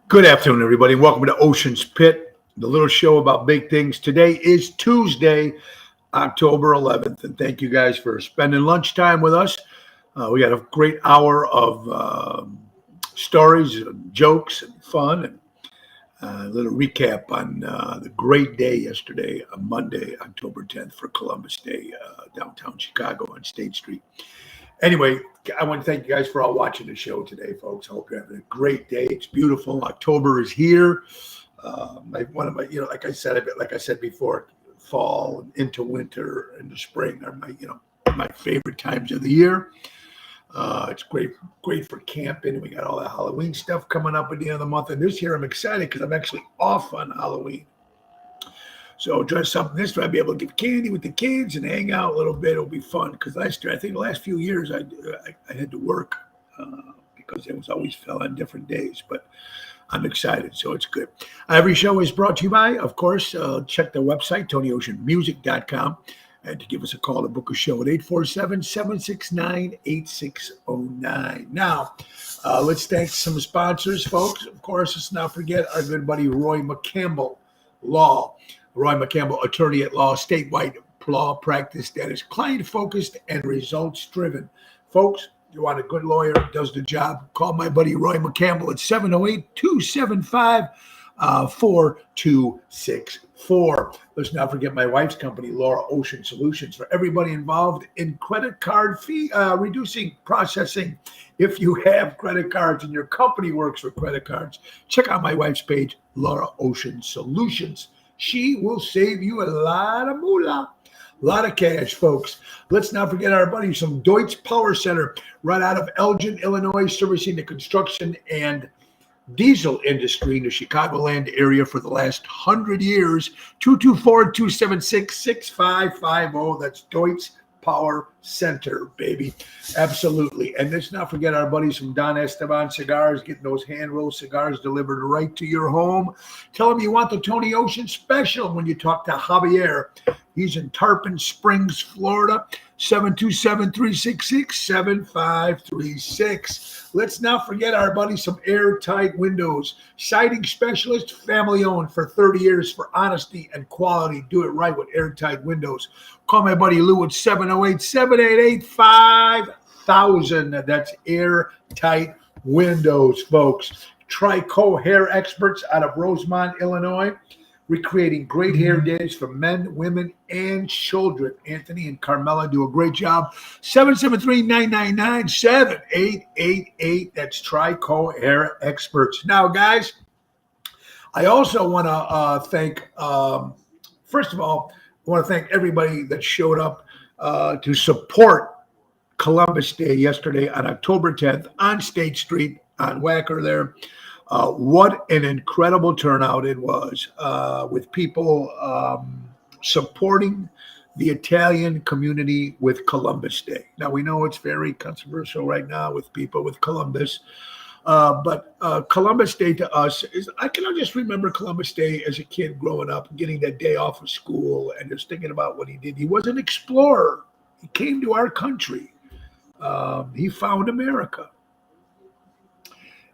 Good afternoon, everybody. Welcome to Ocean's Pit, the little show about big things. Today is Tuesday, October 11th, and thank you guys for spending lunchtime with us. We got a great hour of stories, and jokes, and fun, and a little recap on the great day yesterday, on Monday, October 10th, for Columbus Day, downtown Chicago on State Street. Anyway, I want to thank you guys for all watching the show today, folks. I hope you're having a great day. It's beautiful. October is here. Like I said before, fall and into winter and the spring are my favorite times of the year. It's great for camping. We got all the Halloween stuff coming up at the end of the month, and this year I'm excited because I'm actually off on Halloween. So dress up this way, I'll be able to give candy with the kids and hang out a little bit. It'll be fun because last year, I think the last few years, I had to work because it was always fell on different days. But I'm excited, so it's good. Every show is brought to you by, of course, check the website, TonyOceanMusic.com, and to give us a call to book a show at 847-769-8609. Now, let's thank some sponsors, folks. Of course, let's not forget our good buddy Roy McCampbell Law. Roy McCampbell, attorney at law, statewide law practice that is client-focused and results-driven. Folks, you want a good lawyer who does the job, call my buddy Roy McCampbell at 708-275-4264. Let's not forget my wife's company, Laura Ocean Solutions, for everybody involved in credit card fee reducing processing. If you have credit cards and your company works with credit cards, check out my wife's page, Laura Ocean Solutions. She will save you a lot of moolah, a lot of cash, folks. Let's not forget our buddies from Deutsch Power Center, right out of Elgin, Illinois, servicing the construction and diesel industry in the Chicagoland area for the last 100 years. 224-276-6550. That's Deutsch Power Center, baby. Absolutely. And let's not forget our buddies from Don Esteban Cigars, getting those hand-rolled cigars delivered right to your home. Tell them you want the Tony Ocean special when you talk to Javier. He's in Tarpon Springs, Florida, 727-366-7536. Let's not forget our buddies from Airtight Windows, siding specialist, family-owned for 30 years for honesty and quality. Do it right with Airtight Windows. Call my buddy Lou at 708-788-5000. That's Airtight Windows, folks. Trico Hair Experts out of Rosemont, Illinois, recreating great hair days for men, women, and children. Anthony and Carmela do a great job. 773-999-7888. That's Trico Hair Experts. Now, guys, I also want to thank, first of all, I want to thank everybody that showed up to support Columbus Day yesterday on October 10th on State Street on Wacker there. What an incredible turnout it was with people supporting the Italian community with Columbus Day. Now, we know it's very controversial right now with people with Columbus, but Columbus Day to us is, I can just remember Columbus Day as a kid growing up, getting that day off of school and just thinking about what he did. He was an explorer. He came to our country. He found America.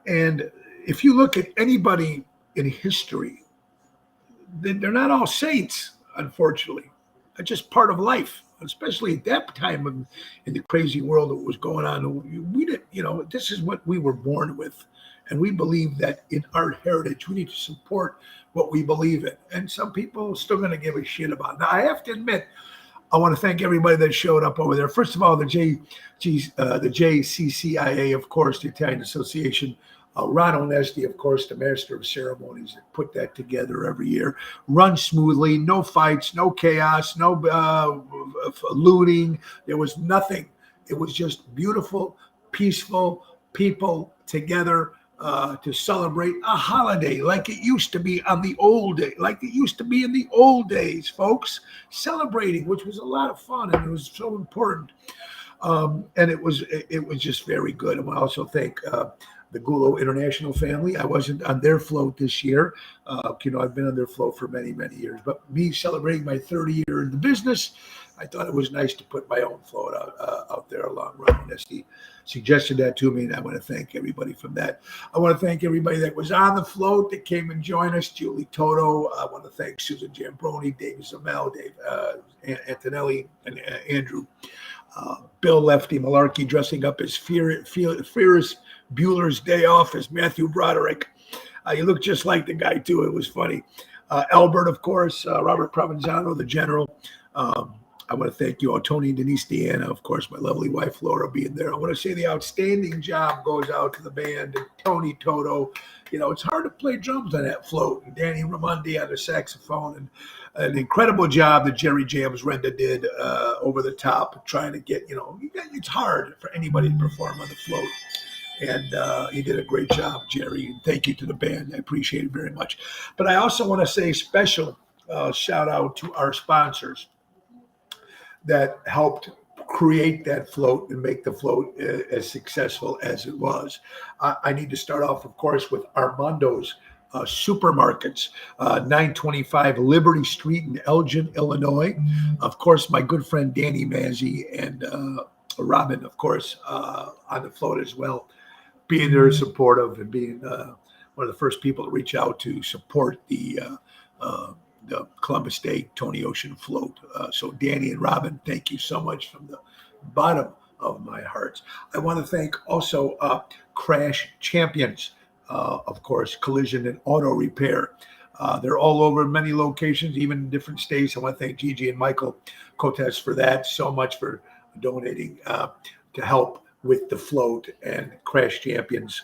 And if you look at anybody in history, they're not all saints, unfortunately. That's just part of life, especially at that time in the crazy world that was going on. We didn't, this is what we were born with. And we believe that in our heritage, we need to support what we believe in. And some people are still going to give a shit about it. Now, I have to admit, I want to thank everybody that showed up over there. First of all, the JCCIA, of course, the Italian Association. Ron Onesti, of course, the master of ceremonies that put that together every year. Run smoothly, no fights, no chaos, no looting. There was nothing. It was just beautiful, peaceful people together to celebrate a holiday like it used to be in the old days, folks. Celebrating, which was a lot of fun, and it was so important. And it was just very good. I want to also thank the Gulo International family. I wasn't on their float this year. I've been on their float for many, many years. But me celebrating my 30th year in the business, I thought it was nice to put my own float out there along run. And Esty suggested that to me, and I want to thank everybody from that. I want to thank everybody that was on the float that came and joined us. Julie Toto. I want to thank Susan Jambroni, Dave Zamel, Dave Antonelli, and Andrew. Bill Lefty Malarkey dressing up as Ferris Bueller's Day Off as Matthew Broderick. You look just like the guy, too. It was funny. Albert, of course, Robert Provenzano, the general. I want to thank you all, Tony and Denise Deanna, of course, my lovely wife, Laura, being there. I want to say the outstanding job goes out to the band and Tony Toto. It's hard to play drums on that float. And Danny Ramondi on the saxophone. And an incredible job that Jerry James Renda did over the top, trying to get, it's hard for anybody to perform on the float. And he did a great job, Jerry. And thank you to the band. I appreciate it very much. But I also want to say special shout out to our sponsors that helped create that float and make the float as successful as it was. I need to start off, of course, with Armando's Supermarkets, 925 Liberty Street in Elgin, Illinois. Of course, my good friend Danny Mazzi and Robin, of course, on the float as well, being very supportive and being one of the first people to reach out to support the Columbus Day Tony Ocean float. So Danny and Robin, thank you so much from the bottom of my heart. I want to thank also Crash Champions, of course, collision and auto repair. They're all over many locations, even in different states. I want to thank Gigi and Michael Cotes for that, so much for donating to help with the float and Crash Champions.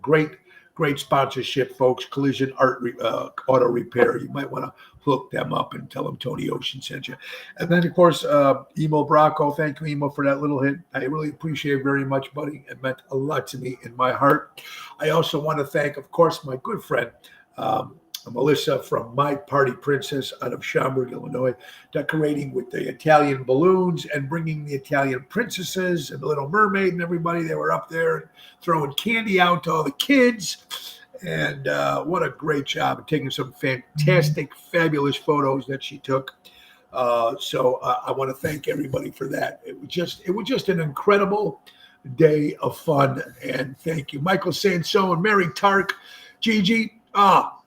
Great sponsorship, folks. Collision auto repair. You might want to hook them up and tell them Tony Ocean sent you. And then, of course, Emo Bracco. Thank you, Emo, for that little hit. I really appreciate it very much, buddy. It meant a lot to me in my heart. I also want to thank, of course, my good friend, Melissa from My Party Princess out of Schaumburg, Illinois, decorating with the Italian balloons and bringing the Italian princesses and the Little Mermaid and everybody. They were up there throwing candy out to all the kids. And what a great job, taking some fantastic, fabulous photos that she took. So I want to thank everybody for that. It was just an incredible day of fun. And thank you, Michael Sanso and Mary Tark, Gigi.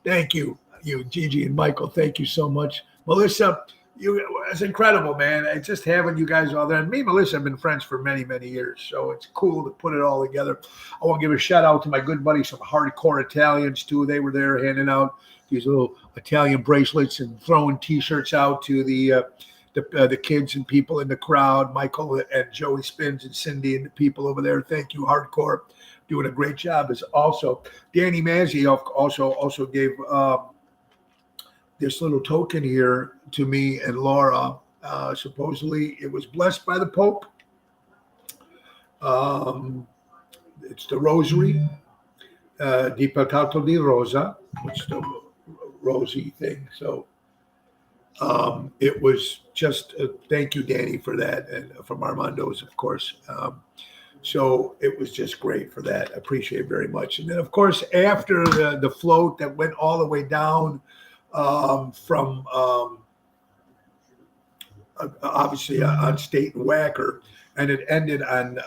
Thank you, Gigi and Michael. Thank you so much. Melissa, it's incredible, man. It's just having you guys all there. And me and Melissa have been friends for many, many years. So it's cool to put it all together. I want to give a shout out to my good buddies, some hardcore Italians too. They were there handing out these little Italian bracelets and throwing T-shirts out to the kids and people in the crowd. Michael and Joey Spins and Cindy and the people over there. Thank you, hardcore. Doing a great job. Is also Danny Mazzi also gave this little token here to me and Laura. Supposedly it was blessed by the Pope. It's the Rosary, di Peccato di Rosa, which is the rosy thing. So it was just thank you, Danny, for that, and from Armando's, of course. So it was just great for that. I appreciate it very much. And then, of course, after the float that went all the way down from obviously on State and Wacker, and it ended on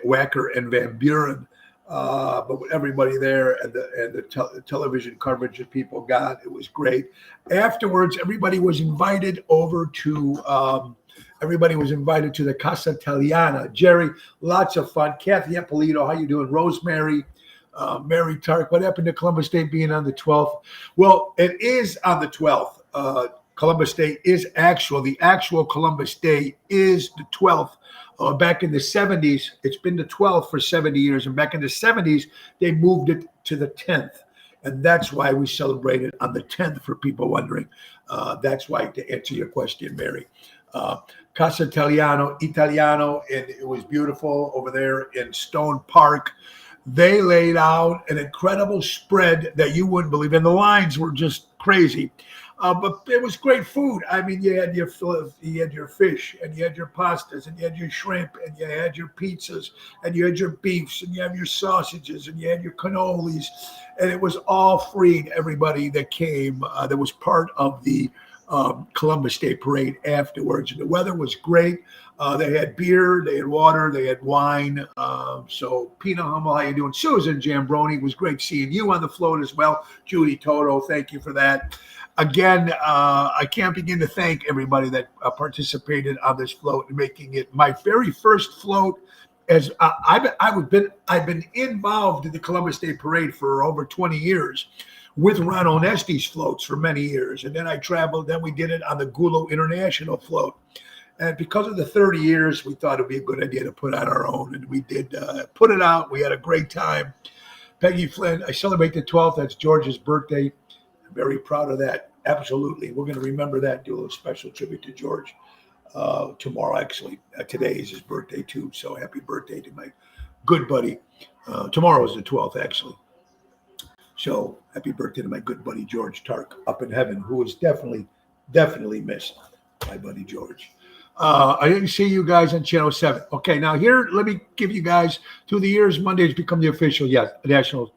Wacker and Van Buren. But with everybody there and the television coverage that people got, it was great. Afterwards, everybody was invited over to the Casa Italiana. Jerry, lots of fun. Kathy Ippolito, how you doing? Rosemary, Mary Tark. What happened to Columbus Day being on the 12th? Well, it is on the 12th. Columbus Day is the actual Columbus Day is the 12th. Back in the 70s, it's been the 12th for 70 years. And back in the 70s, they moved it to the 10th. And that's why we celebrate it on the 10th, for people wondering. That's why, to answer your question, Mary. Casa Italiano, and it was beautiful over there in Stone Park. They laid out an incredible spread that you wouldn't believe, and the lines were just crazy. But it was great food. I mean, you had your fish, and you had your pastas, and you had your shrimp, and you had your pizzas, and you had your beefs, and you had your sausages, and you had your cannolis, and it was all free to everybody that came. That was part of the Columbus Day Parade afterwards. And the weather was great. They had beer, they had water, they had wine. So Pina Hummel, how you doing? Susan Jambroni, was great seeing you on the float as well. Judy Toto, thank you for that. Again, I can't begin to thank everybody that participated on this float and making it my very first float. As I've been involved in the Columbus Day Parade for over 20 years with Ron Onesti's floats for many years. And then I traveled, then we did it on the Gulo International float. And because of the 30 years, we thought it'd be a good idea to put out our own. And we did put it out. We had a great time. Peggy Flynn, I celebrate the 12th. That's George's birthday. I'm very proud of that. Absolutely. We're going to remember that, do a little special tribute to George tomorrow, actually. Today is his birthday, too. So happy birthday to my good buddy. Tomorrow is the 12th, actually. So happy birthday to my good buddy George Tark up in heaven, who is definitely missed, my buddy George. I didn't see you guys on Channel 7. Okay, now here, let me give you guys, through the years, Monday's become the official, national.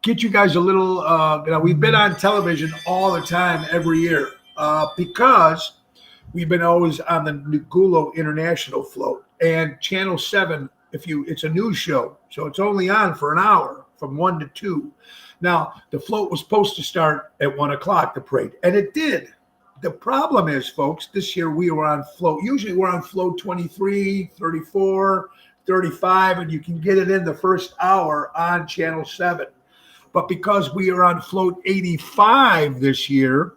Get you guys a little, we've been on television all the time, every year, because we've been always on the Gulo International float. And Channel 7, it's a news show, so it's only on for an hour, from 1 to 2. Now, the float was supposed to start at 1 o'clock, the parade, and it did. The problem is, folks, this year we were on float. Usually we're on float 23, 34, 35, and you can get it in the first hour on Channel 7. But because we are on float 85 this year,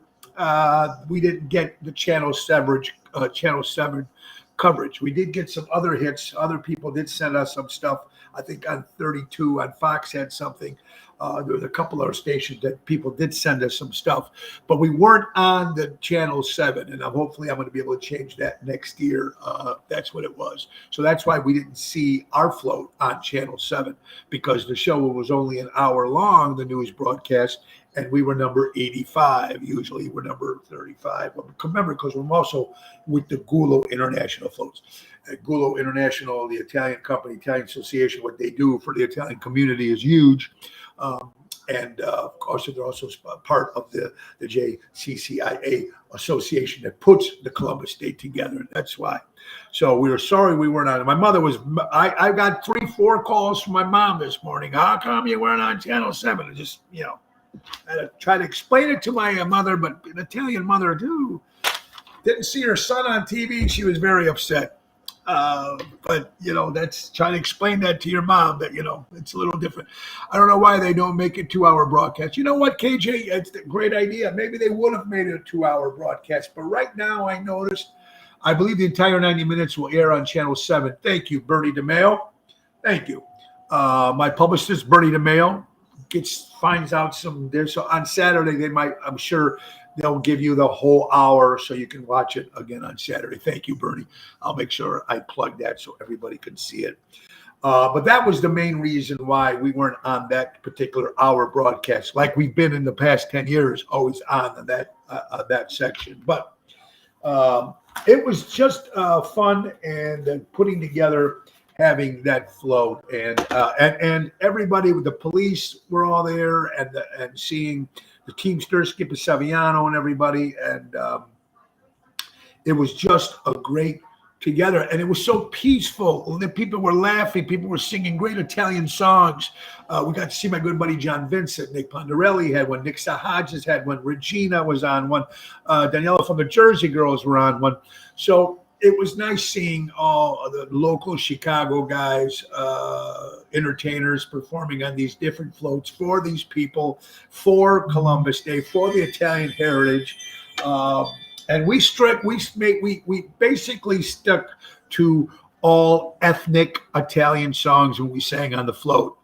we didn't get the Channel 7 coverage. We did get some other hits. Other people did send us some stuff. I think on 32, on Fox had something. There was a couple of stations that people did send us some stuff, but we weren't on the Channel 7, and hopefully I'm going to be able to change that next year. That's what it was. So that's why we didn't see our float on Channel 7, because the show was only an hour long, the news broadcast, and we were number 85. Usually we're number 35. But remember, because we're also with the Gulo International floats. At Gulo International, the Italian company, Italian Association, what they do for the Italian community is huge. And of course, they're also part of the JCCIA association that puts the Columbus Day together. That's why. So we were sorry we weren't on. My mother was, I got 3-4 calls from my mom this morning. How come you weren't on Channel 7? And just, I had to try to explain it to my mother, but an Italian mother, too, didn't see her son on TV. She was very upset. But that's trying to explain that to your mom that, it's a little different. I don't know why they don't make it 2-hour broadcast. You know what, KJ? It's a great idea. Maybe they would have made it a 2-hour broadcast. But right now I noticed, I believe the entire 90 minutes will air on Channel 7. Thank you, Bernie DeMayo. Thank you. My publicist, Bernie DeMayo, finds out some there. So on Saturday, I'm sure they'll give you the whole hour so you can watch it again on Saturday. Thank you, Bernie. I'll make sure I plug that so everybody can see it. But that was the main reason why we weren't on that particular hour broadcast, like we've been in the past 10 years, always on that section. But it was just fun and putting together, having that float, and everybody with the police were all there, and seeing the Teamsters, Skip Saviano, and everybody, and it was just a great together, and it was so peaceful. The people were laughing, people were singing great Italian songs. We got to see my good buddy John Vincent. Nick Pondarelli had one. Nick Sahajas had one. Regina was on one. Daniela from the Jersey Girls were on one. So it was nice seeing all the local Chicago guys, entertainers, performing on these different floats for these people, for Columbus Day, for the Italian heritage. And we basically stuck to all ethnic Italian songs when we sang on the float.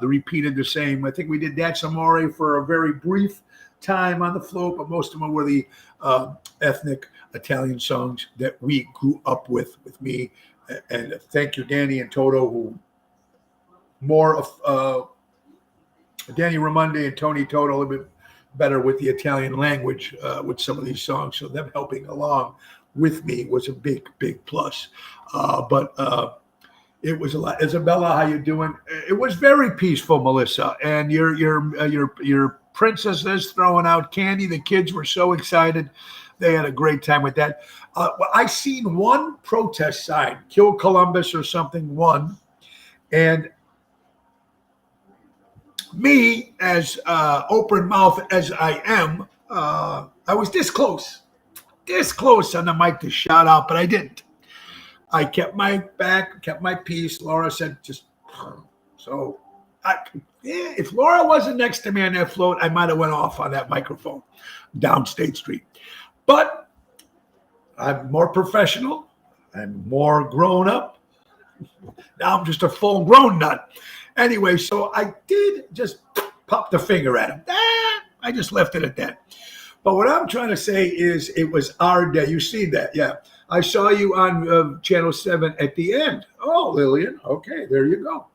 They repeated the same. I think we did That's Amore for a very brief time on the float, but most of them were the ethnic Italian songs that we grew up with me. And thank you, Danny and Toto, who more of Danny Raimondi and Tony Toto, a little bit better with the Italian language with some of these songs. So them helping along with me was a big, big plus. But it was a lot. Isabella, how you doing? It was very peaceful, Melissa. And your princesses throwing out candy. The kids were so excited. They had a great time with that. Well, I seen one protest sign, "Kill Columbus" or something. One, and me, as open mouth as I am, I was this close on the mic to shout out, but I didn't. I kept my back, kept my peace. Laura said, just so. If Laura wasn't next to me on that float, I might have went off on that microphone down State Street. But I'm more professional. I'm more grown up. Now I'm just a full-grown nut. Anyway, so I did just pop the finger at him. I just left it at that. But what I'm trying to say is it was our day. You see that? Yeah. I saw you on Channel 7 at the end. Oh, Lillian. Okay, there you go.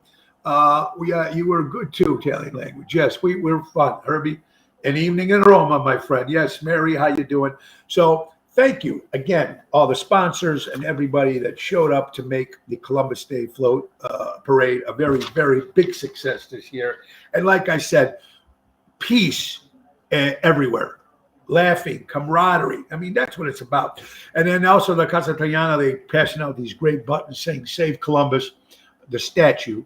You were good too, Italian language. Yes, we were fun. Herbie, an evening in Roma, my friend. Yes, Mary, how you doing? So thank you again, all the sponsors and everybody that showed up to make the Columbus Day Float Parade a very, very big success this year. And like I said, peace everywhere. Laughing, camaraderie. I mean, that's what it's about. And then also the Casa Italiana, they passing out these great buttons saying "Save Columbus," the statue,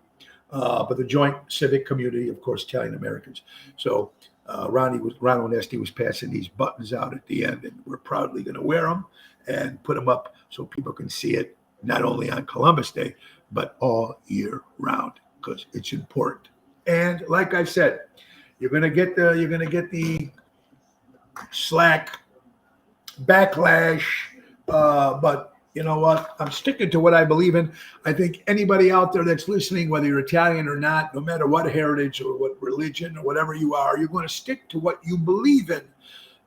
but the joint civic community, of course, Italian Americans. So Ronald Onesti was passing these buttons out at the end, and we're proudly going to wear them and put them up so people can see it not only on Columbus Day, but all year round because it's important. And like I said, you're going to get the slack, backlash, but you know what? I'm sticking to what I believe in. I think anybody out there that's listening, whether you're Italian or not, no matter what heritage or what religion or whatever you are, you're going to stick to what you believe in.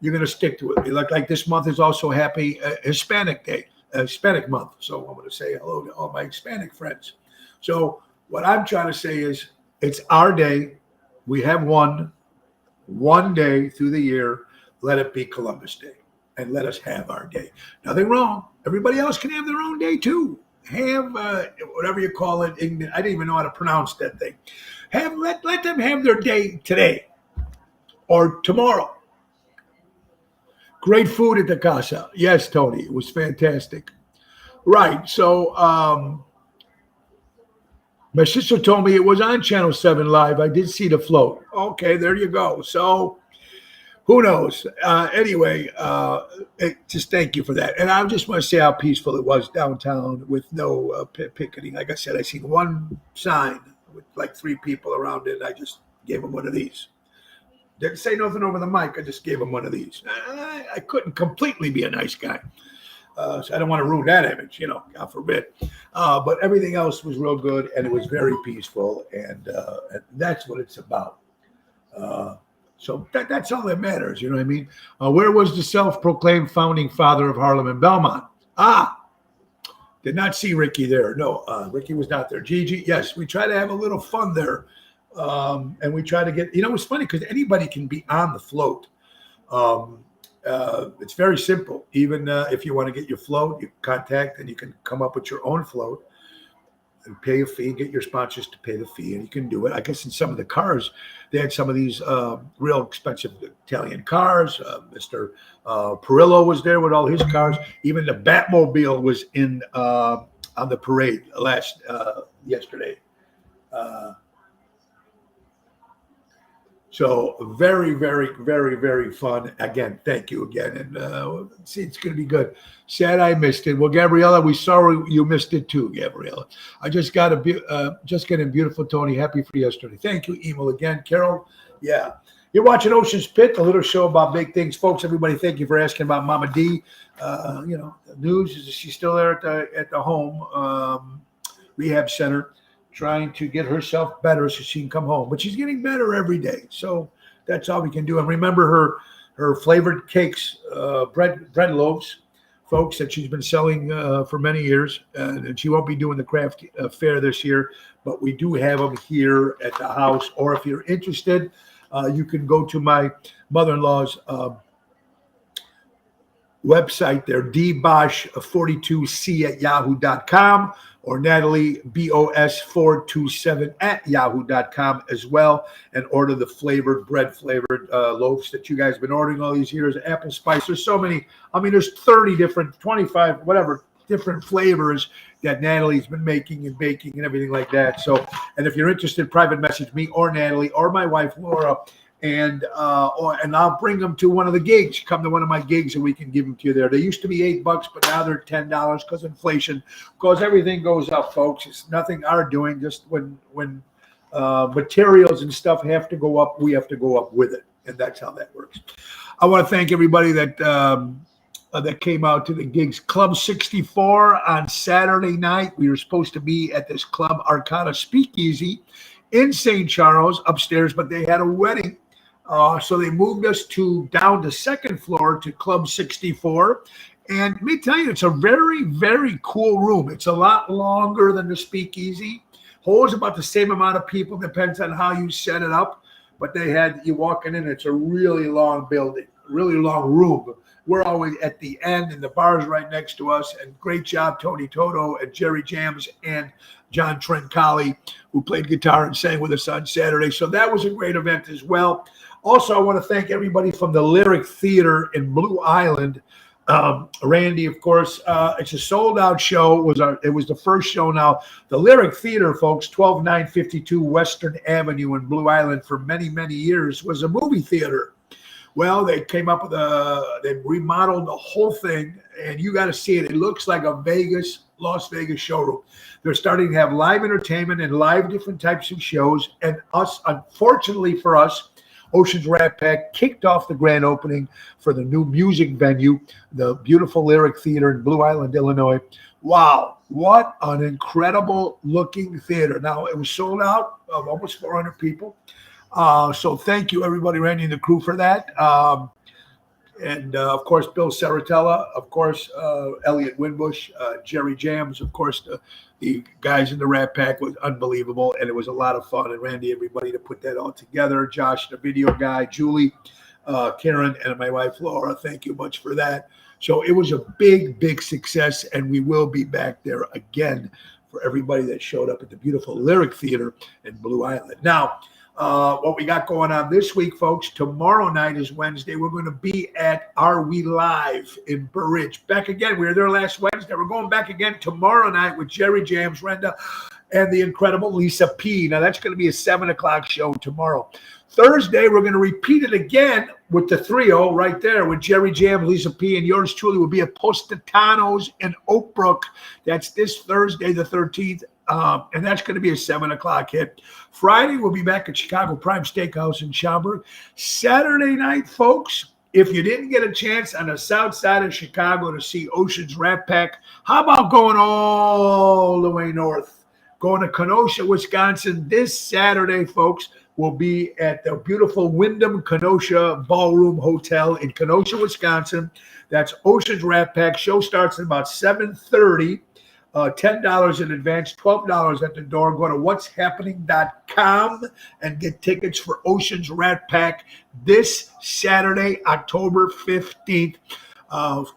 You're going to stick to it. Like this month is also Happy Hispanic Day, Hispanic month. So I'm going to say hello to all my Hispanic friends. So what I'm trying to say is it's our day. We have one day through the year. Let it be Columbus Day, and let us have our day. Nothing wrong. Everybody else can have their own day too. Have whatever you call it. I didn't even know how to pronounce that thing. Let them have their day today or tomorrow. Great food at the casa. Yes, Tony, it was fantastic. Right. So my sister told me it was on Channel 7 Live. I did see the float. Okay, there you go. So who knows? Anyway, just thank you for that. And I just want to say how peaceful it was downtown with no picketing. Like I said, I seen one sign with like 3 people around it. I just gave them one of these. Didn't say nothing over the mic. I just gave them one of these. I couldn't completely be a nice guy. So I don't want to ruin that image, God forbid. But everything else was real good, and it was very peaceful, and that's what it's about. So that's all that matters, you know what I mean? Where was the self-proclaimed founding father of Harlem and Belmont? Did not see Ricky there. No, Ricky was not there. Gigi, yes, we try to have a little fun there. And we try to get, it's funny because anybody can be on the float. It's very simple. Even if you want to get your float, you contact and you can come up with your own float and pay a fee, get your sponsors to pay the fee, and you can do it. I guess in some of the cars, they had some of these real expensive Italian cars. Mr. Perillo was there with all his cars. Even the Batmobile was in on the parade yesterday. So very, very, very, very fun. Again, thank you again. And see, it's going to be good. Sad I missed it. Well, Gabriella, we sorry you missed it too, Gabriella. I just got getting beautiful, Tony. Happy for yesterday. Thank you, Emil, again. Carol, yeah. You're watching Ocean's Pit, a little show about big things. Folks, everybody, thank you for asking about Mama D. The news is she's still there at the home rehab center, trying to get herself better so she can come home. But she's getting better every day. So that's all we can do. And remember her flavored cakes, bread loaves, folks, that she's been selling for many years. And she won't be doing the craft fair this year, but we do have them here at the house. Or if you're interested, You can go to my mother-in-law's website there, dbosh42c@yahoo.com, or Natalie BOS427 @yahoo.com as well, and order the bread flavored loaves that you guys have been ordering all these years. Apple spice. There's so many. I mean, there's 30 different, 25, whatever different flavors that Natalie's been making and baking and everything like that. So, and if you're interested, private message me or Natalie or my wife Laura, and I'll bring them to one of the gigs. Come to one of my gigs and we can give them to you there. They used to be $8, but now they're $10 because inflation, because everything goes up, folks. It's nothing our doing. Just when materials and stuff have to go up, we have to go up with it, and that's how that works. I want to thank everybody that came out to the gigs. Club 64 on Saturday night. We were supposed to be at this Club Arcana Speakeasy in St. Charles upstairs, but they had a wedding. So they moved us down to second floor to Club 64. And let me tell you, it's a very, very cool room. It's a lot longer than the Speakeasy. Holds about the same amount of people, depends on how you set it up. But you walking in, it's a really long building, really long room. We're always at the end, and the bar's right next to us. And great job, Tony Toto and Jerry Jams and John Trencali, who played guitar and sang with us on Saturday. So that was a great event as well. Also, I want to thank everybody from the Lyric Theater in Blue Island. Randy, of course, it's a sold-out show. It was the first show now. The Lyric Theater, folks, 12952 Western Avenue in Blue Island for many, many years was a movie theater. Well, they came up with they remodeled the whole thing, and you got to see it. It looks like a Las Vegas showroom. They're starting to have live entertainment and live different types of shows. And unfortunately for us, Ocean's Rat Pack kicked off the grand opening for the new music venue, the beautiful Lyric Theater in Blue Island, Illinois. Wow, what an incredible looking theater. Now, it was sold out of almost 400 people. So thank you, everybody, Randy and the crew, for that. And of course, Bill Saratella, of course, Elliot Winbush, Jerry Jams, of course, the guys in the Rat Pack was unbelievable, and it was a lot of fun. And Randy, everybody to put that all together. Josh, the video guy, Julie, Karen, and my wife Laura. Thank you much for that. So it was a big, big success, and we will be back there again for everybody that showed up at the beautiful Lyric Theater in Blue Island. Now, what we got going on this week, folks, tomorrow night is Wednesday. We're going to be at Are We Live in Burridge. Back again. We were there last Wednesday. We're going back again tomorrow night with Jerry Jams, Renda, and the incredible Lisa P. Now, that's going to be a 7 o'clock show tomorrow. Thursday, we're going to repeat it again with the trio right there with Jerry Jams, Lisa P., and yours truly will be at Positano's in Oak Brook. That's this Thursday, the 13th. And that's going to be a 7 o'clock hit. Friday, we'll be back at Chicago Prime Steakhouse in Schaumburg. Saturday night, folks, if you didn't get a chance on the south side of Chicago to see Ocean's Rat Pack, how about going all the way north? Going to Kenosha, Wisconsin this Saturday, folks. We'll be at the beautiful Wyndham Kenosha Ballroom Hotel in Kenosha, Wisconsin. That's Ocean's Rat Pack. Show starts at about 7:30. $10 in advance, $12 at the door. Go to what'shappening.com and get tickets for Ocean's Rat Pack this Saturday, October 15th.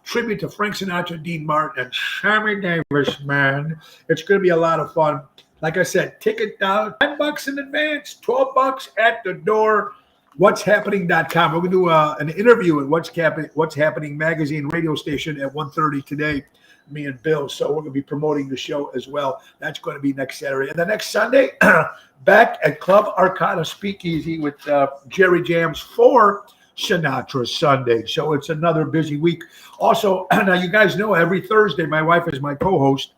Tribute to Frank Sinatra, Dean Martin, and Sammy Davis, man. It's going to be a lot of fun. Like I said, ticket down, $10 in advance, $12 at the door. What'shappening.com. We're going to do an interview at What's Happening magazine radio station at 1:30 today. Me and Bill, so we're going to be promoting the show as well. That's going to be next Saturday. And the next Sunday, back at Club Arcana Speakeasy with Jerry Jams for Sinatra Sunday. So it's another busy week. Also, now you guys know every Thursday, my wife is my co-host,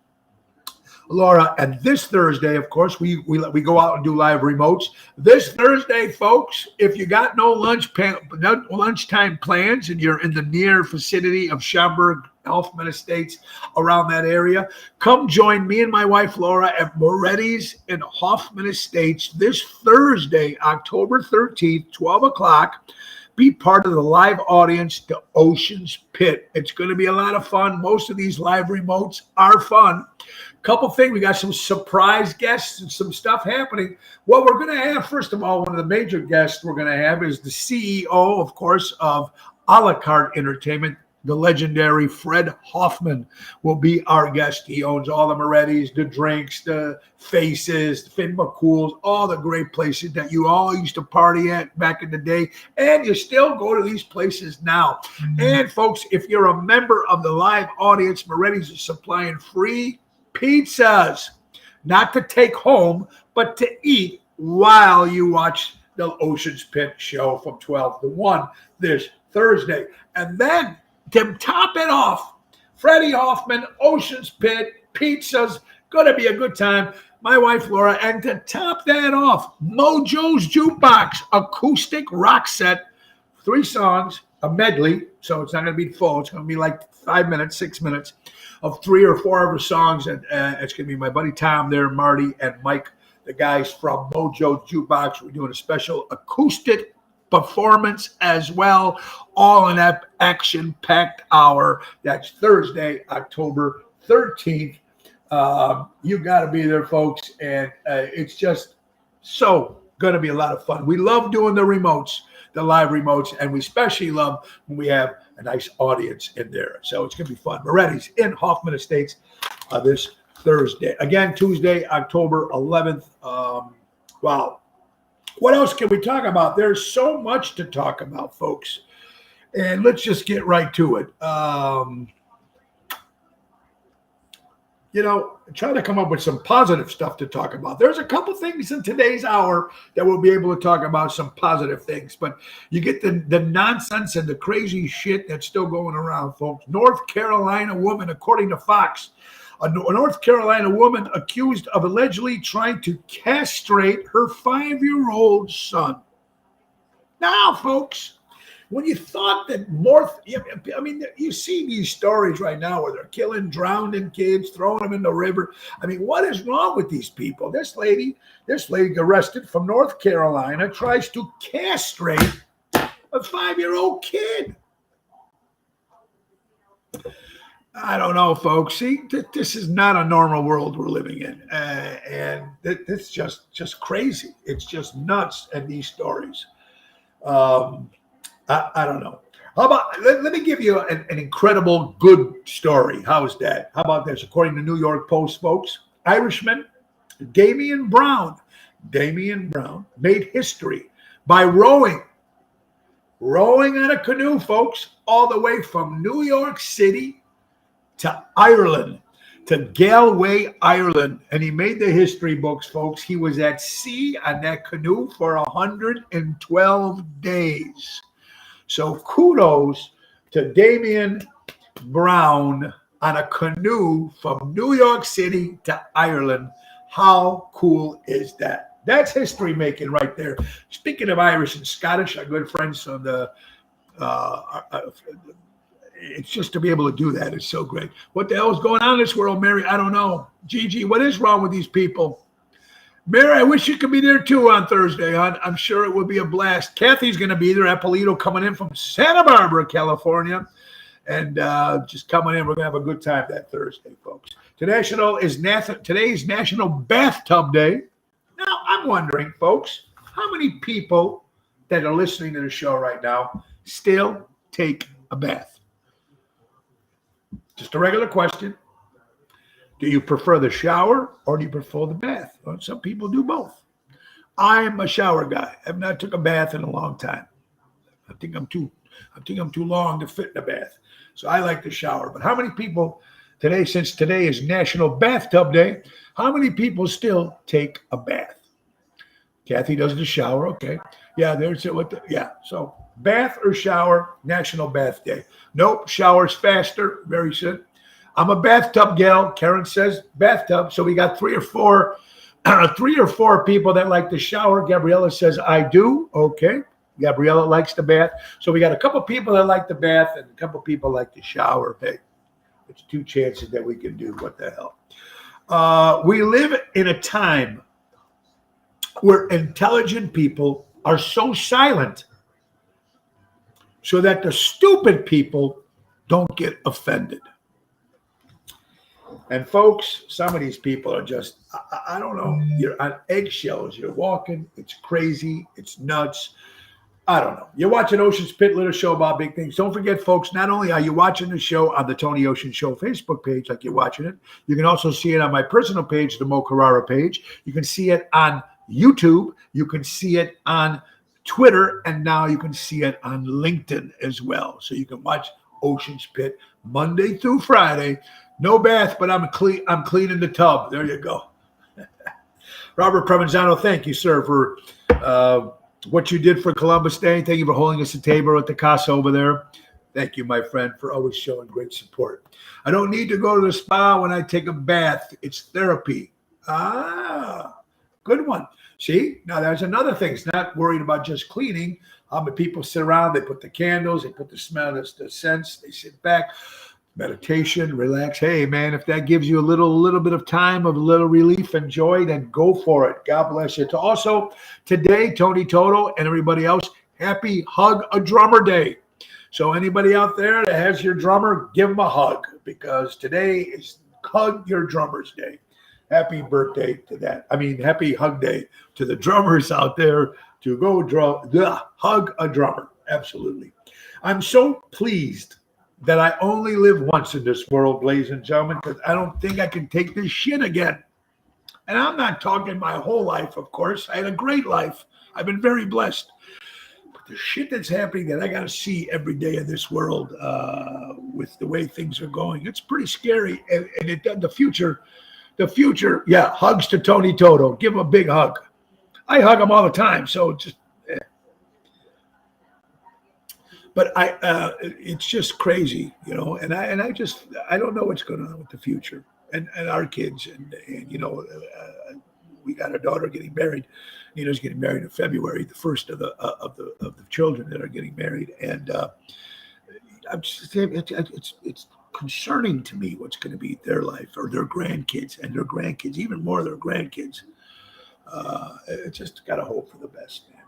Laura, and this Thursday, of course, we go out and do live remotes. This Thursday, folks, if you got no lunchtime plans and you're in the near vicinity of Schaumburg, Hoffman Estates, around that area, come join me and my wife Laura at Moretti's in Hoffman Estates this Thursday, October 13th, 12 o'clock. be part of the live audience to Ocean's Pit. It's going to be a lot of fun. Most of these live remotes are fun. Couple things. We got some surprise guests and some stuff happening. What we're going to have, first of all, one of the major guests we're going to have is the CEO, of course, of Alec Entertainment. The legendary Fred Hoffman will be our guest. He owns all the Moretti's, the drinks, the Faces, the Finn McCool's, all the great places that you all used to party at back in the day. And you still go to these places now. And folks, if you're a member of the live audience, Moretti's is supplying free pizzas, not to take home, but to eat while you watch the Ocean's Pit show from 12 to 1 this Thursday. And then to top it off, Freddie Hoffman, Ocean's Pit, pizzas, going to be a good time. My wife, Laura, and to top that off, Mojo's Jukebox, acoustic rock set, 3 songs, a medley, so it's not going to be full. It's going to be like 5 minutes, 6 minutes of 3 or 4 of her songs, and it's going to be my buddy Tom there, Marty, and Mike, the guys from Mojo's Jukebox. We're doing a special acoustic performance as well, all in that action-packed hour. That's Thursday, October 13th. You got to be there, folks, and it's just so going to be a lot of fun. We love doing the remotes, the live remotes, and we especially love when we have a nice audience in there. So it's going to be fun. Moretti's in Hoffman Estates this Thursday. Again, Tuesday, October 11th. Wow. What else can we talk about? There's so much to talk about, folks. And let's just get right to it. Try to come up with some positive stuff to talk about. There's a couple things in today's hour that we'll be able to talk about, some positive things. But you get the nonsense and the crazy shit that's still going around, folks. North Carolina woman, according to Fox, a North Carolina woman accused of allegedly trying to castrate her 5-year-old son. Now, folks, when you thought that you see these stories right now where they're killing, drowning kids, throwing them in the river. I mean, what is wrong with these people? This lady arrested from North Carolina tries to castrate a 5-year-old kid. I don't know, folks. See, this is not a normal world we're living in, and it's just crazy. It's just nuts. And these stories, I don't know. How about let me give you an incredible good story. How's that? How about this? According to New York Post, folks, Irishman Damian Brown made history by rowing on a canoe, folks, all the way from New York City to Ireland, to Galway, Ireland. And he made the history books, folks. He was at sea on that canoe for 112 days. So kudos to Damian Brown on a canoe from New York City to Ireland. How cool is that? That's history making right there. Speaking of Irish and Scottish, our good friends from the it's just to be able to do that is so great. What the hell is going on in this world, Mary? I don't know. Gigi, what is wrong with these people? Mary, I wish you could be there too on Thursday, hon. I'm sure it would be a blast. Kathy's going to be there. Appolito coming in from Santa Barbara, California. And just coming in. We're going to have a good time that Thursday, folks. Today's National Bathtub Day. Now, I'm wondering, folks, how many people that are listening to the show right now still take a bath? Just a regular question. Do you prefer the shower or do you prefer the bath? Well, some people do both. I'm a shower guy. I've not took a bath in a long time. I think I'm too long to fit in a bath. So I like the shower. But how many people today, since today is National Bathtub Day, how many people still take a bath? Kathy does the shower. Okay. Yeah, so bath or shower, National Bath Day. Nope, shower's faster. Very soon. I'm a bathtub gal. Karen says bathtub. So we got three or four people that like the shower. Gabriella says I do. Okay. Gabriella likes the bath. So we got a couple people that like the bath and a couple people like the shower. Hey, it's 2 chances that we can do. What the hell? We live in a time where intelligent people are so silent so that the stupid people don't get offended. And folks, some of these people are just, I don't know, you're on eggshells. You're walking. It's crazy. It's nuts. I don't know. You're watching Ocean's Pit, little show about big things. Don't forget, folks, not only are you watching the show on the Tony Ocean Show Facebook page, like you're watching it, you can also see it on my personal page, the Mo Carrara page. You can see it on YouTube. You can see it on Twitter. And now you can see it on LinkedIn as well. So you can watch Ocean's Pit Monday through Friday. No bath, but I'm cleaning the tub. There you go. Robert Provenzano, thank you, sir, for what you did for Columbus Day. Thank you for holding us a table at the Casa over there. Thank you, my friend, for always showing great support. I don't need to go to the spa when I take a bath. It's therapy. Ah, good one. See, now there's another thing. It's not worried about just cleaning. But people sit around, they put the candles, they put the smell, the scents, they sit back. Meditation, relax. Hey, man, if that gives you a little bit of time, of a little relief and joy, then go for it. God bless you. Also, today, Tony Toto and everybody else, happy Hug a Drummer Day. So anybody out there that has your drummer, give them a hug, because today is Hug Your Drummers Day. Happy birthday to that. I mean, happy hug day to the drummers out there to go hug a drummer. Absolutely. I'm so pleased that I only live once in this world, ladies and gentlemen, because I don't think I can take this shit again. And I'm not talking my whole life, of course. I had a great life. I've been very blessed. But the shit that's happening that I got to see every day in this world with the way things are going, it's pretty scary. And the future, yeah, hugs to Tony Toto. Give him a big hug. I hug him all the time, so just... But it's just crazy, you know, and I don't know what's going on with the future and our kids. And we got our daughter getting married. Nina's getting married in February, the first of the children that are getting married. And I'm just, it's concerning to me what's going to be their life, or their grandkids and their grandkids, even more their grandkids. It's just got to hope for the best, man.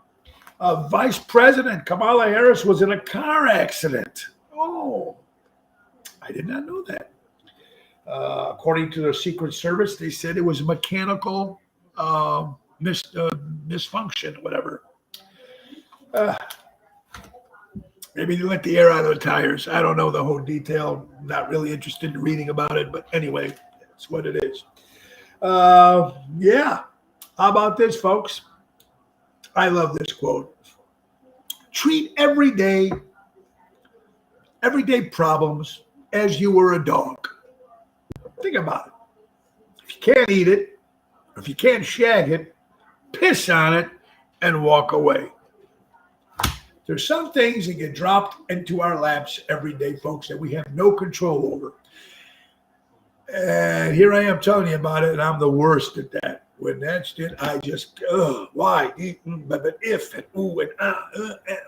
Vice President Kamala Harris was in a car accident. Oh, I did not know that. According to the Secret Service, they said it was mechanical misfunction, whatever. Maybe they let the air out of the tires. I don't know the whole detail. Not really interested in reading about it, but anyway, that's what it is. Yeah. How about this, folks? I love this quote. Treat everyday problems as you were a dog. Think about it. If you can't eat it, or if you can't shag it, piss on it and walk away. There's some things that get dropped into our laps every day, folks, that we have no control over. And here I am telling you about it, and I'm the worst at that. When that's it, I just, why? But if, and ooh, and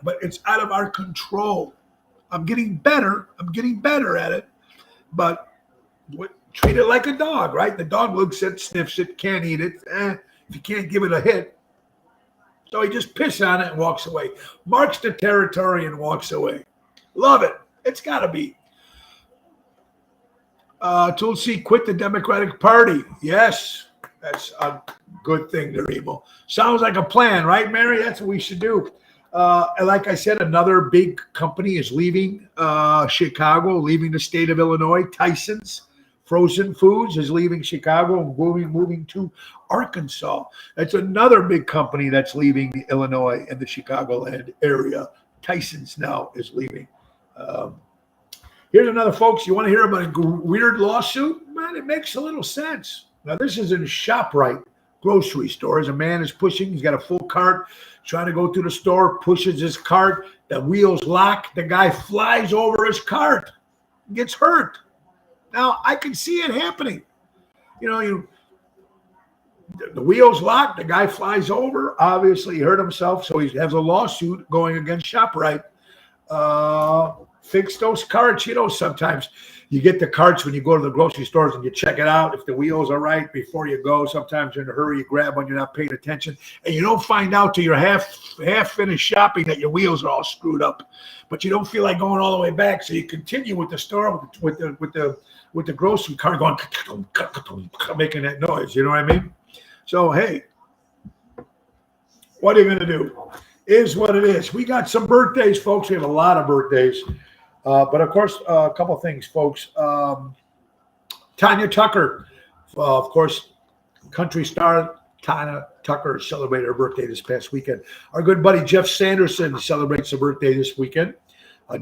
but it's out of our control. I'm getting better at it. But treat it like a dog, right? The dog looks at, sniffs it, can't eat it. If you can't give it a hit. So he just pisses on it and walks away. Marks the territory and walks away. Love it. It's got to be. Tulsi quit the Democratic Party. Yes. That's a good thing, Darebo. Sounds like a plan, right, Mary? That's what we should do. And like I said, another big company is leaving Chicago, leaving the state of Illinois. Tyson's Frozen Foods is leaving Chicago and moving to Arkansas. That's another big company that's leaving the Illinois and the Chicagoland area. Tyson's now is leaving. Here's another, folks. You want to hear about a weird lawsuit? Man, it makes a little sense. Now, this is in ShopRite grocery stores. A man is pushing. He's got a full cart, trying to go through the store, pushes his cart. The wheels lock. The guy flies over his cart, gets hurt. Now, I can see it happening. The wheels lock. The guy flies over. Obviously, he hurt himself, so he has a lawsuit going against ShopRite. fix those carts. Sometimes you get the carts when you go to the grocery stores and you check it out if the wheels are right before you go. Sometimes you're in a hurry, you grab one, you're not paying attention, and you don't find out till you're half finished shopping that your wheels are all screwed up. But you don't feel like going all the way back, so you continue with the store with the grocery cart going making that noise. You know what I mean? So hey, what are you gonna do? Is what it is. We got some birthdays, folks. We have a lot of birthdays. But, of course, a couple of things, folks. Tanya Tucker, of course, country star Tanya Tucker celebrated her birthday this past weekend. Our good buddy Jeff Sanderson celebrates a birthday this weekend.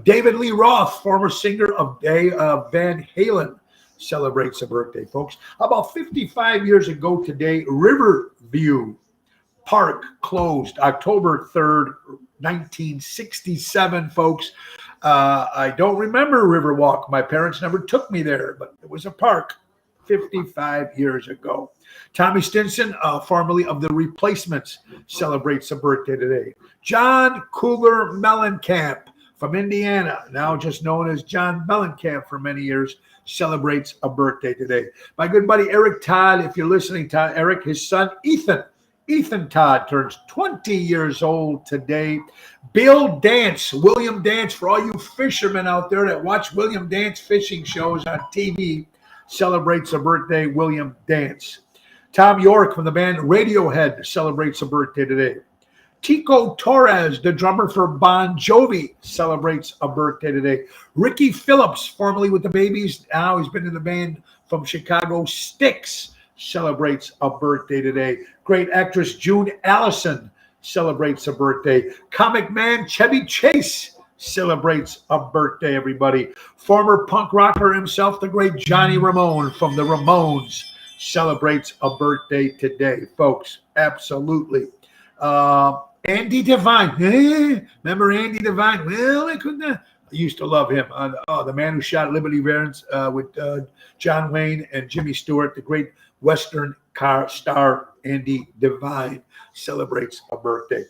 David Lee Roth, former singer of Van Halen, celebrates a birthday, folks. About 55 years ago today, Riverview Park closed October 3rd, 1967, folks. I don't remember Riverwalk. My parents never took me there, but it was a park 55 years ago. Tommy Stinson, formerly of The Replacements, celebrates a birthday today. John Cougar Mellencamp from Indiana, now just known as John Mellencamp for many years, celebrates a birthday today. My good buddy Eric Todd, if you're listening to Eric, his son Ethan Todd turns 20 years old today. Bill Dance, William Dance, for all you fishermen out there that watch William Dance fishing shows on TV, celebrates a birthday, William Dance. Tom York from the band Radiohead celebrates a birthday today. Tico Torres, the drummer for Bon Jovi, celebrates a birthday today. Ricky Phillips, formerly with the Babies, now he's been in the band from Chicago, Styx, celebrates a birthday today. Great actress June Allison celebrates a birthday. Comic man Chevy Chase celebrates a birthday, everybody. Former punk rocker himself, the great Johnny Ramone from the Ramones, celebrates a birthday today, folks. Absolutely. Andy Devine. Remember Andy Devine? Well, I used to love him. The man who shot Liberty Valance with John Wayne and Jimmy Stewart, the great Western car star Andy Devine celebrates a birthday.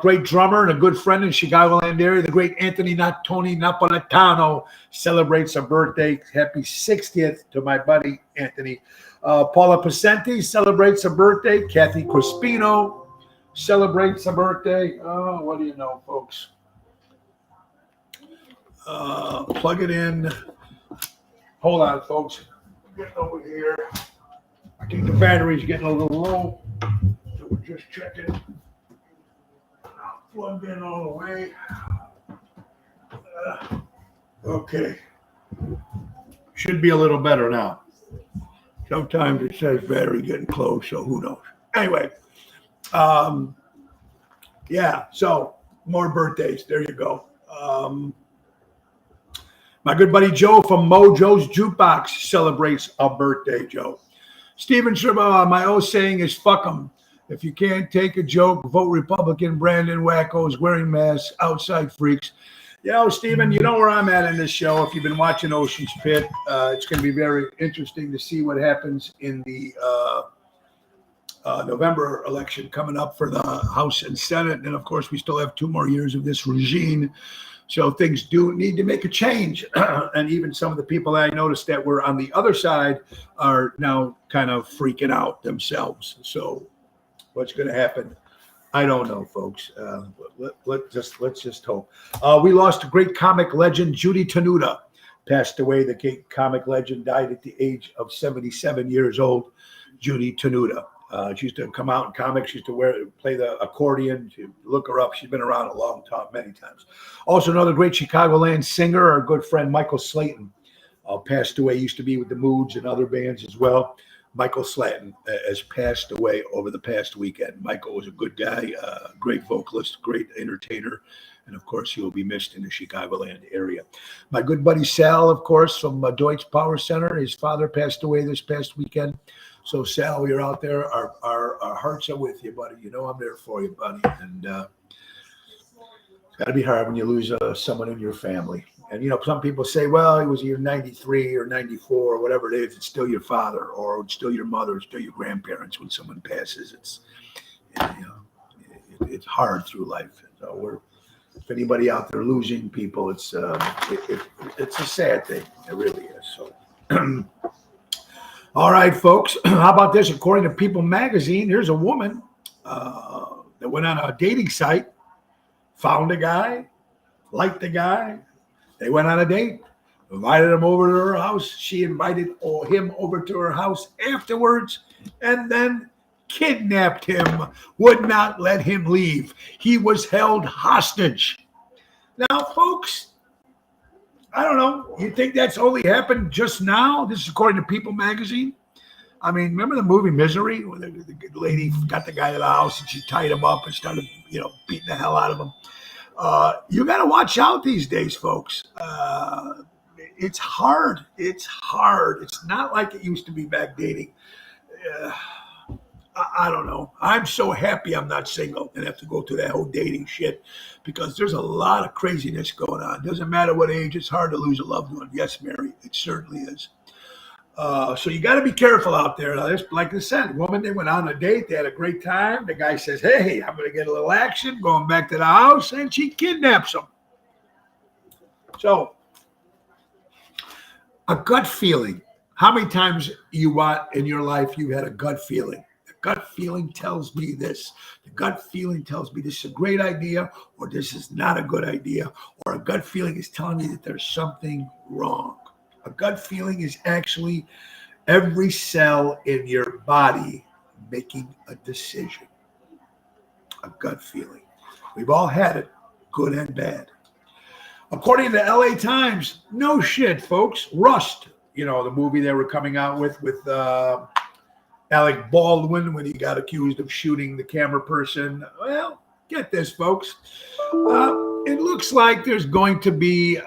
Great drummer and a good friend in Chicagoland area, the great Anthony Tony Napolitano celebrates a birthday. Happy 60th to my buddy Anthony. Paula Pacenti celebrates a birthday. Kathy Crispino celebrates a birthday. Oh, what do you know, folks? Plug it in. Hold on, folks. Getting over here. I think the battery's getting a little low, so we're just checking. Plugged in all the way. Okay. Should be a little better now. Sometimes it says battery getting close, so who knows? Anyway, yeah, so more birthdays. There you go. My good buddy Joe from Mojo's Jukebox celebrates a birthday, Joe. Steven Sherba, my old saying is fuck 'em. If you can't take a joke, vote Republican. Brandon wackos, wearing masks, outside freaks. Steven, you know where I'm at in this show. If you've been watching Ocean's Pit, it's going to be very interesting to see what happens in the November election coming up for the House and Senate. And, of course, we still have 2 more years of this regime. So things do need to make a change. And even some of the people that I noticed that were on the other side are now kind of freaking out themselves. So what's going to happen? I don't know, folks. Let's just hope. We lost a great comic legend, Judy Tenuta, passed away. The great comic legend died at the age of 77 years old. Judy Tenuta. She used to come out in comics. She used to play the accordion. You look her up. She's been around a long time, many times. Also, another great Chicagoland singer, our good friend Michael Slayton, passed away. He used to be with the Moods and other bands as well. Michael Slayton has passed away over the past weekend. Michael was a good guy, great vocalist, great entertainer, and of course, he will be missed in the Chicagoland area. My good buddy Sal, of course, from Deutsche Power Center. His father passed away this past weekend. So, Sal, you're out there. Our hearts are with you, buddy. You know I'm there for you, buddy. And it's got to be hard when you lose someone in your family. And, some people say, well, he was either 93 or 94 or whatever it is. It's still your father or it's still your mother. It's still your grandparents when someone passes. It's hard through life. So we're If anybody out there losing people, it's a sad thing. It really is. So, all right, folks. How about this? According to People magazine, here's a woman that went on a dating site, found a guy, liked the guy. They went on a date, invited him over to her house. She invited him over to her house afterwards, and then kidnapped him, would not let him leave. He was held hostage. Now, folks, I don't know. You think that's only happened just now? This is according to People magazine. I mean, remember the movie Misery, where the lady got the guy to the house and she tied him up and started, beating the hell out of him. You got to watch out these days, folks. It's hard. It's hard. It's not like it used to be back dating. I don't know. I'm so happy I'm not single and have to go through that whole dating shit, because there's a lot of craziness going on. Doesn't matter what age. It's hard to lose a loved one. Yes, Mary, it certainly is. So you got to be careful out there. Now, like I said, woman, they went on a date. They had a great time. The guy says, hey, I'm going to get a little action, going back to the house, and she kidnaps him. So a gut feeling. How many times in your life you had a gut feeling? The gut feeling tells me this. The gut feeling tells me this is a great idea, or this is not a good idea, or a gut feeling is telling me that there's something wrong. A gut feeling is actually every cell in your body making a decision. A gut feeling. We've all had it, good and bad. According to the LA Times, no shit, folks. Rust, the movie they were coming out with Alec Baldwin when he got accused of shooting the camera person. Well, get this, folks. It looks like there's going to be